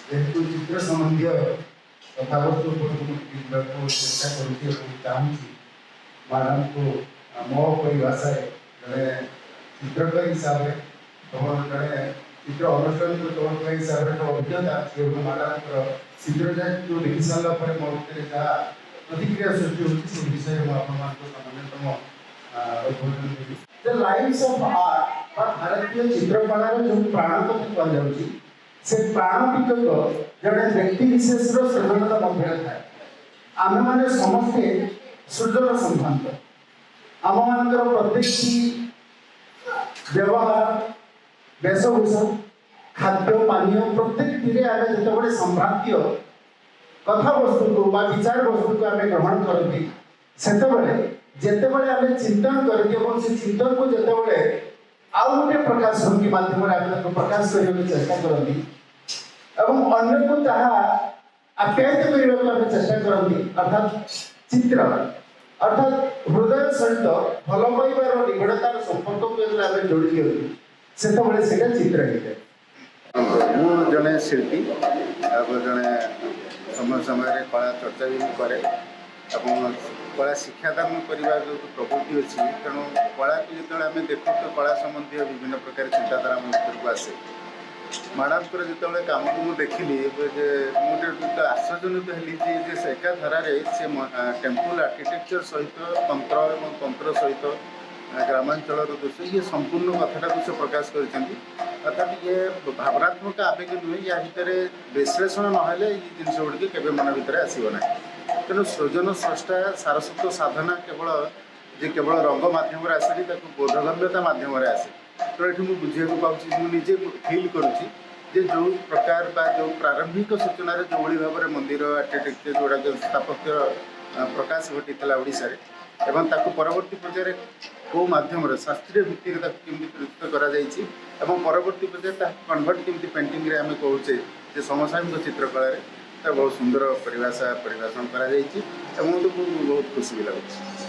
जेहेतु चित्र संबंधी कथावस्तु चेष्टा करुँच मैडम को मो परिभाषा जड़े चित्रकार हिसाब से जड़े चित्र अनुष्ठानिक चौक हिसाब से अभिज्ञता से मैडम चित्र जाए जो देखी सारापर मो भर जहाँ प्रतिक्रिया सृष्टि होती विषय सामान्यतम The lives of art भारतीय चित्रकलार जो प्राणतत्व कहुच्छी से प्राणटिक जड़े व्यक्ति विशेष सृजनता मध्य थाए आम मैंने समस्ते सृजन संभ्रांत आम मान प्रत्येक व्यवहार वेशभूषा खाद्य पानीय प्रत्येक आम जो संभ्रांतीय कथा वस्तु को विचार वस्तु को आम ग्रहण करती से जितेबाला आम चिंतन कर चिंतन को जितेबाला आउ गोटे प्रकाश के माध्यम प्रकाश करने चेष्टा करती अन्य को जहाँ आप्यायित करने चेष्टा करती अर्थात चित्र अर्थात हृदय सहित भल पाइबार निबिड़तार संपर्क को आम जोड़ी दिखती से चित्र मु जड़े शिल्पी जड़े समय समय कला चर्चा भी कै कला शिक्षादान करने जो प्रवृत्ति अच्छी तेणु कला को जो आम देखु तो कला संबंधी विभिन्न प्रकार चिंताधारा भर को आसे मैडम जो कम को मुझे देखिली मुझे आश्चर्यजनित हेली से एका धारार से टेम्पल आर्किटेक्चर सहित तंत्र और तंत्र सहित ग्रामांचल दृश्य ये संपूर्ण कथाटा से प्रकाश कर ये भावनात्मक आवेग नुहे या भितर विश्लेषण ना ये जिन गुड़िक के मन भितर आसना तेणु सृजन स्रष्टा सारस्वत साधना केवल रंग मध्यम आसेनी बोधगम्यता मध्यम आसे तो ये मुझे बुझे पाँच मुझे फिल करुँची जो प्रकार जो प्रारंभिक सूचना जो भाव में मंदिर आर्किटेक्चर जोड़ा स्थापत्य प्रकाश घटी ओडिशा एवं ताकू परवर्ती पर्यायर कौ मध्यम शास्त्रीय भित्ति केमती प्रस्तुत कर परवर्ती पर्यायर कन्वर्ट केमती पेंटिंग रे आम कहे समसामयिक चित्रकला बहुत सुंदर परिभाषा परिभाषण कर बहुत खुशी भी लगुच।